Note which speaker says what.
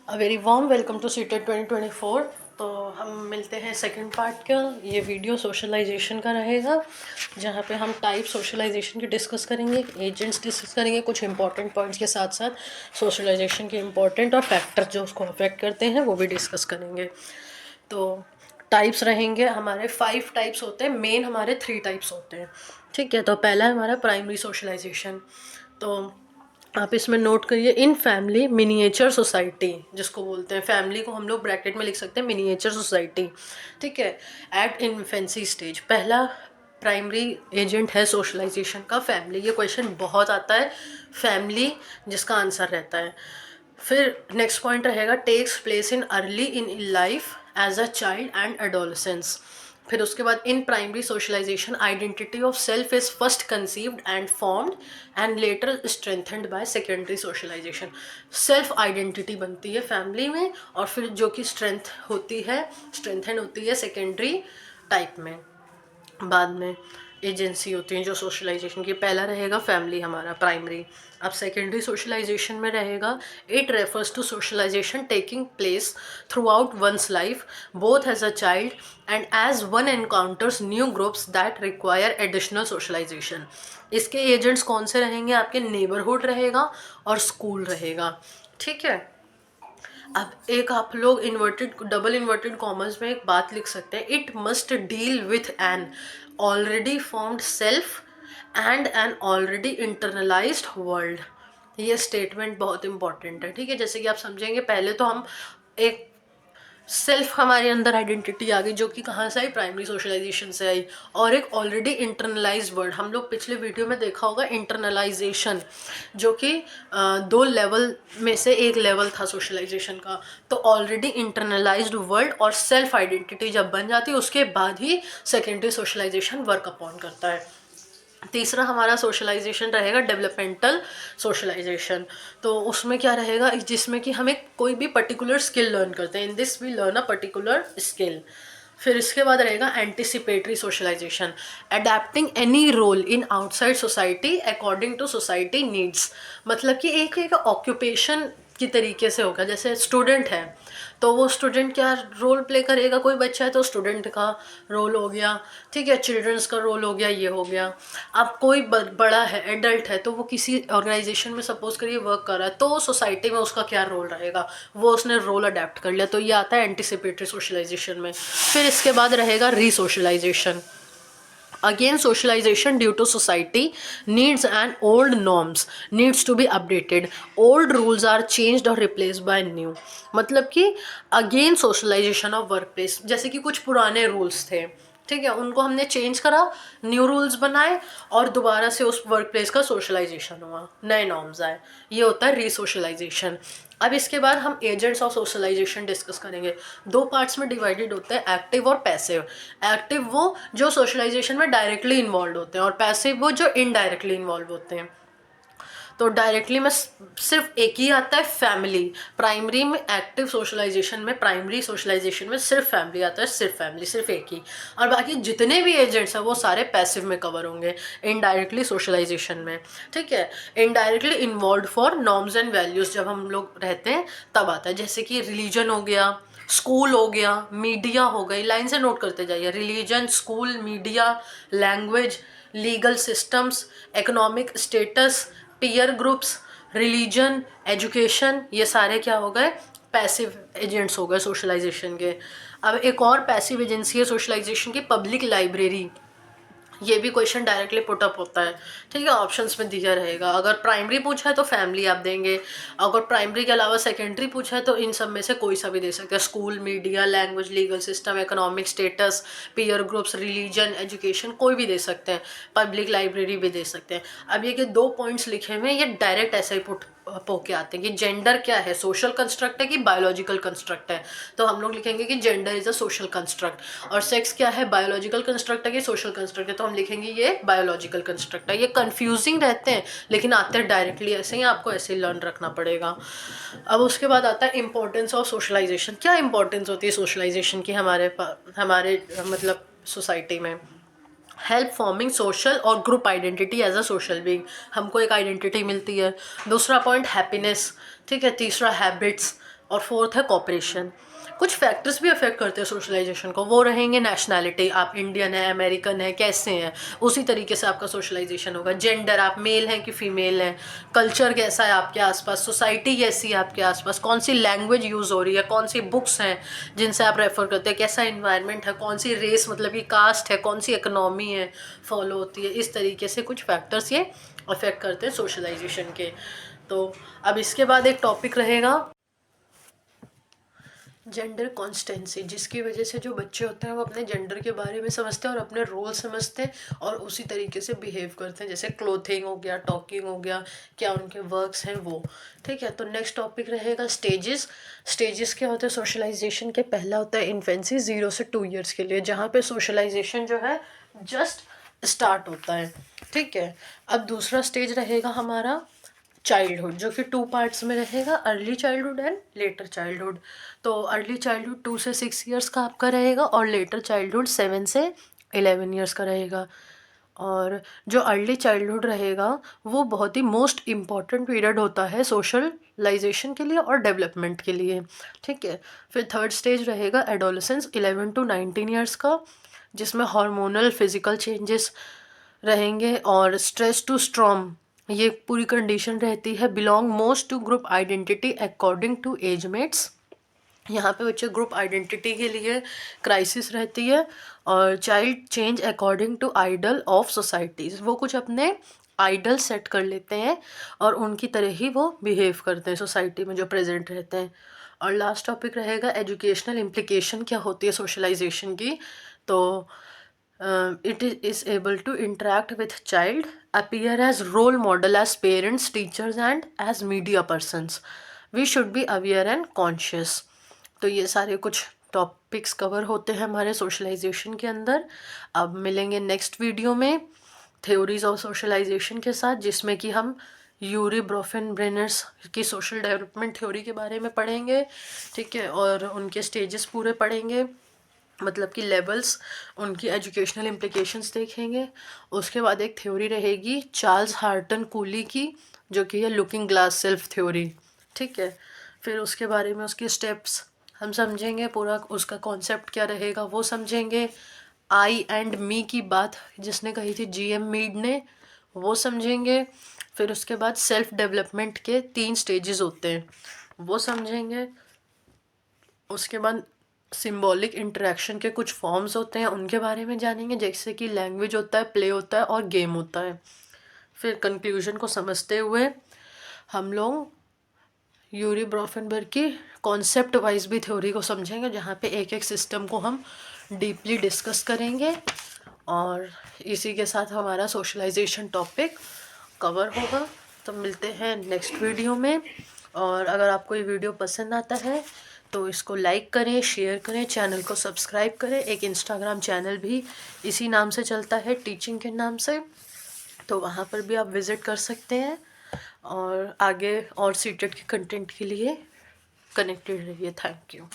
Speaker 1: A very warm welcome to CTET 2024। तो हम मिलते हैं सेकंड पार्ट का। ये वीडियो सोशलाइजेशन का रहेगा, जहाँ पे हम टाइप सोशलाइजेशन की डिस्कस करेंगे, एजेंट्स डिस्कस करेंगे, कुछ इंपॉर्टेंट पॉइंट्स के साथ साथ सोशलाइजेशन के इंपॉर्टेंट और फैक्टर जो उसको अफेक्ट करते हैं वो भी डिस्कस करेंगे। तो टाइप्स रहेंगे हमारे 5 टाइप्स होते हैं, मेन हमारे 3 टाइप्स होते हैं। ठीक है, तो पहला है हमारा प्राइमरी सोशलाइजेशन। तो आप इसमें नोट करिए, इन फैमिली मिनिएचर सोसाइटी जिसको बोलते हैं, फैमिली को हम लोग ब्रैकेट में लिख सकते हैं मिनिएचर सोसाइटी। ठीक है, एट इन्फेंसी स्टेज पहला प्राइमरी एजेंट है सोशलाइजेशन का फैमिली। ये क्वेश्चन बहुत आता है, फैमिली जिसका आंसर रहता है। फिर नेक्स्ट पॉइंट रहेगा takes place in early in life as a child and adolescence. फिर उसके बाद in primary socialisation identity of self is first conceived and formed and later strengthened by secondary socialisation. Self identity बनती है family में, और फिर जो कि स्ट्रेंथेंड होती है सेकेंडरी टाइप में, बाद में एजेंसी होती हैं जो सोशलाइजेशन की। पहला रहेगा फैमिली हमारा प्राइमरी। अब सेकेंडरी सोशलाइजेशन में रहेगा it refers to socialisation taking place throughout one's life both as a child and as one encounters new groups that require additional socialisation. इसके एजेंट्स कौन से रहेंगे? आपके नेबरहुड रहेगा और स्कूल रहेगा। ठीक है, अब एक आप लोग इन्वर्टेड डबल इन्वर्टेड कॉमर्स में एक बात लिख सकते हैं, it must deal with an already formed self and an already internalised world. ये स्टेटमेंट बहुत इंपॉर्टेंट है। ठीक है, जैसे कि आप समझेंगे, पहले तो हम एक सेल्फ हमारे अंदर आइडेंटिटी आ गई जो कि कहाँ से आई? प्राइमरी सोशलाइजेशन से आई। और एक ऑलरेडी इंटरनलाइज्ड वर्ड, हम लोग पिछले वीडियो में देखा होगा इंटरनलाइजेशन, जो कि 2 लेवल में से एक लेवल था सोशलाइजेशन का। तो ऑलरेडी इंटरनलाइज्ड वर्ड और सेल्फ आइडेंटिटी जब बन जाती है उसके बाद ही सेकेंडरी सोशलाइजेशन वर्क अपॉन करता है। तीसरा हमारा सोशलाइजेशन रहेगा डेवलपमेंटल सोशलाइजेशन। तो उसमें क्या रहेगा? जिसमें कि हम एक कोई भी पर्टिकुलर स्किल लर्न करते हैं, in this we learn a particular skill. फिर इसके बाद रहेगा anticipatory socialisation, adapting any role in outside society according to society needs. मतलब कि एक ऑक्यूपेशन की तरीके से होगा। जैसे स्टूडेंट है तो वो स्टूडेंट क्या रोल प्ले करेगा? कोई बच्चा है तो स्टूडेंट का रोल हो गया, ठीक है, चिल्ड्रंस का रोल हो गया, ये हो गया। अब कोई बड़ा है, एडल्ट है, तो वो किसी ऑर्गेनाइजेशन में सपोज करिए वर्क कर रहा है, तो सोसाइटी में उसका क्या रोल रहेगा? वो उसने रोल अडेप्ट कर लिया। तो ये आता है एंटिसिपेटरी सोशलाइजेशन में। फिर इसके बाद रहेगा रीसोशलाइजेशन। Again, socialization due to society needs and old norms needs to be updated. Old rules are changed or replaced by new. मतलब कि again socialisation of workplace, जैसे कि कुछ पुराने रूल्स थे, ठीक है, उनको हमने चेंज करा, न्यू रूल्स बनाए, और दोबारा से उस वर्क प्लेस का सोशलाइजेशन हुआ, नए नॉर्म्स आए। ये होता है रीसोशलाइजेशन। अब इसके बाद हम एजेंट्स ऑफ सोशलाइजेशन डिस्कस करेंगे। 2 पार्ट्स में डिवाइडेड होते हैं, एक्टिव और पैसिव। एक्टिव वो जो सोशलाइजेशन में डायरेक्टली इन्वॉल्व होते हैं, और पैसिव वो जो इनडायरेक्टली इन्वॉल्व होते हैं। तो डायरेक्टली में सिर्फ एक ही आता है, फैमिली। प्राइमरी में एक्टिव सोशलाइजेशन में, प्राइमरी सोशलाइजेशन में सिर्फ फैमिली आता है, सिर्फ फैमिली, सिर्फ एक ही। और बाकी जितने भी एजेंट्स हैं वो सारे पैसिव में कवर होंगे, इनडायरेक्टली सोशलाइजेशन में। ठीक है, indirectly involve for norms and values जब हम लोग रहते हैं तब आता है। जैसे कि रिलीजन हो गया, स्कूल हो गया, मीडिया हो गई, लाइन से नोट करते जाइए, religion, school, media, language, legal systems, economic status, peer groups, religion, education, ये सारे क्या हो गए? पैसिव एजेंट्स हो गए सोशलाइजेशन के। अब एक और पैसिव एजेंसी है सोशलाइजेशन की, पब्लिक लाइब्रेरी। ये भी क्वेश्चन डायरेक्टली पुट अप होता है, ठीक है, ऑप्शंस में दिया रहेगा। अगर प्राइमरी पूछा है तो फैमिली आप देंगे, अगर प्राइमरी के अलावा सेकेंडरी पूछा है तो इन सब में से कोई सा भी दे सकते हैं, school, media, language, legal system, economic status, peer groups, religion, education, कोई भी दे सकते हैं, पब्लिक लाइब्रेरी भी दे सकते हैं। अब ये कि 2 पॉइंट्स लिखे हुए हैं, ये डायरेक्ट ऐसे ही पुट होके आते हैं कि जेंडर क्या है, सोशल कंस्ट्रक्ट है कि बायोलॉजिकल कंस्ट्रक्ट है। तो हम लोग लिखेंगे कि gender is a social construct. और सेक्स क्या है, बायोलॉजिकल कंस्ट्रक्ट है कि सोशल कंस्ट्रक्ट है, तो हम लिखेंगे ये बायोलॉजिकल कंस्ट्रक्ट है। ये कंफ्यूजिंग रहते हैं लेकिन आते हैं डायरेक्टली ऐसे ही, आपको ऐसे ही लर्न रखना पड़ेगा। अब उसके बाद आता है इंपॉर्टेंस ऑफ सोशलाइजेशन। क्या इंपॉर्टेंस होती है सोशलाइजेशन की हमारे मतलब सोसाइटी में? हेल्प फॉर्मिंग सोशल और group identity as a social being, हमको एक आइडेंटिटी मिलती है। दूसरा पॉइंट हैप्पीनेस, ठीक है। तीसरा हैबिट्स, और फोर्थ है कॉपरेशन। कुछ फैक्टर्स भी अफेक्ट करते हैं सोशलाइजेशन को, वो रहेंगे नेशनैलिटी, आप इंडियन है, अमेरिकन है, कैसे हैं, उसी तरीके से आपका सोशलाइजेशन होगा। जेंडर, आप मेल हैं कि फीमेल हैं, कल्चर कैसा है आपके आसपास, सोसाइटी कैसी है आपके आसपास, कौन सी लैंग्वेज यूज़ हो रही है, कौन सी बुक्स हैं जिनसे आप रेफ़र करते हैं, कैसा इन्वायरमेंट है, कौन सी रेस मतलब कि कास्ट है, कौन सी इकनॉमी है फॉलो होती है, इस तरीके से कुछ फैक्टर्स ये अफेक्ट करते हैं सोशलाइजेशन के। तो अब इसके बाद एक टॉपिक रहेगा जेंडर कॉन्स्टेंसी, जिसकी वजह से जो बच्चे होते हैं वो अपने जेंडर के बारे में समझते हैं और अपने रोल समझते हैं और उसी तरीके से बिहेव करते हैं, जैसे क्लोथिंग हो गया, टॉकिंग हो गया, क्या उनके वर्क्स हैं वो। ठीक है, तो नेक्स्ट टॉपिक रहेगा स्टेजेस। स्टेजेस क्या होते हैं सोशलाइजेशन के? पहला होता है इन्फेंसी, 0 से 2 ईयर्स के लिए, जहाँ पे सोशलाइजेशन जो है जस्ट स्टार्ट होता है। ठीक है, अब दूसरा स्टेज रहेगा हमारा चाइल्डहुड, जो कि 2 पार्ट्स में रहेगा, early childhood and later childhood. तो अर्ली चाइल्डहुड 2 से 6 ईयर्स का आपका रहेगा और लेटर चाइल्डहुड 7 से 11 ईयर्स का रहेगा। और जो अर्ली चाइल्डहुड रहेगा वो बहुत ही मोस्ट इम्पॉर्टेंट पीरियड होता है सोशलाइजेशन के लिए और डेवलपमेंट के लिए। ठीक है, फिर थर्ड स्टेज रहेगा एडोलेसेंस, 11 to 19 ईयर्स का, जिसमें हार्मोनल फिजिकल चेंजेस रहेंगे और स्ट्रेस टू स्ट्रॉम, ये पूरी कंडीशन रहती है। Belong most to group identity according to age mates, यहाँ पे बच्चे ग्रुप आइडेंटिटी के लिए क्राइसिस रहती है। और child change according to idol of societies, वो कुछ अपने आइडल सेट कर लेते हैं और उनकी तरह ही वो बिहेव करते हैं सोसाइटी में जो प्रेजेंट रहते हैं। और लास्ट टॉपिक रहेगा एजुकेशनल इम्प्लीकेशन, क्या होती है सोशलाइजेशन की। तो it is able to interact with child, appear as role model as parents, teachers and as media persons. We should be aware and conscious. तो ये सारे कुछ टॉपिक्स कवर होते हैं हमारे सोशलाइजेशन के अंदर। अब मिलेंगे नेक्स्ट वीडियो में थ्योरीज ऑफ सोशलाइजेशन के साथ, जिसमें कि हम यूरी ब्रोफेन-ब्रेनर्स की सोशल डेवलपमेंट थ्योरी के बारे में पढ़ेंगे। ठीक है, और उनके स्टेजेस पूरे पढ़ेंगे, मतलब कि लेवल्स, उनकी एजुकेशनल इम्प्लिकेशंस देखेंगे। उसके बाद एक थ्योरी रहेगी चार्ल्स हार्टन कूली की, जो कि है लुकिंग ग्लास सेल्फ थ्योरी। ठीक है, फिर उसके बारे में उसके स्टेप्स हम समझेंगे, पूरा उसका कॉन्सेप्ट क्या रहेगा वो समझेंगे। आई एंड मी की बात जिसने कही थी जीएम मीड ने, वो समझेंगे। फिर उसके बाद सेल्फ डेवलपमेंट के 3 स्टेजेस होते हैं, वो समझेंगे। उसके बाद सिंबॉलिक इंटरेक्शन के कुछ फॉर्म्स होते हैं, उनके बारे में जानेंगे, जैसे कि लैंग्वेज होता है, प्ले होता है और गेम होता है। फिर कंक्लूजन को समझते हुए हम लोग यूरी ब्रोफेनबर्ग की कॉन्सेप्ट वाइज भी थ्योरी को समझेंगे, जहाँ पे एक एक सिस्टम को हम डीपली डिस्कस करेंगे। और इसी के साथ हमारा सोशलाइजेशन टॉपिक कवर होगा। तो मिलते हैं नेक्स्ट वीडियो में। और अगर आपको ये वीडियो पसंद आता है तो इसको लाइक करें, शेयर करें, चैनल को सब्सक्राइब करें। एक इंस्टाग्राम चैनल भी इसी नाम से चलता है, टीचिंग के नाम से, तो वहाँ पर भी आप विज़िट कर सकते हैं। और आगे और सीटेट के कंटेंट के लिए कनेक्टेड रहिए। Thank you.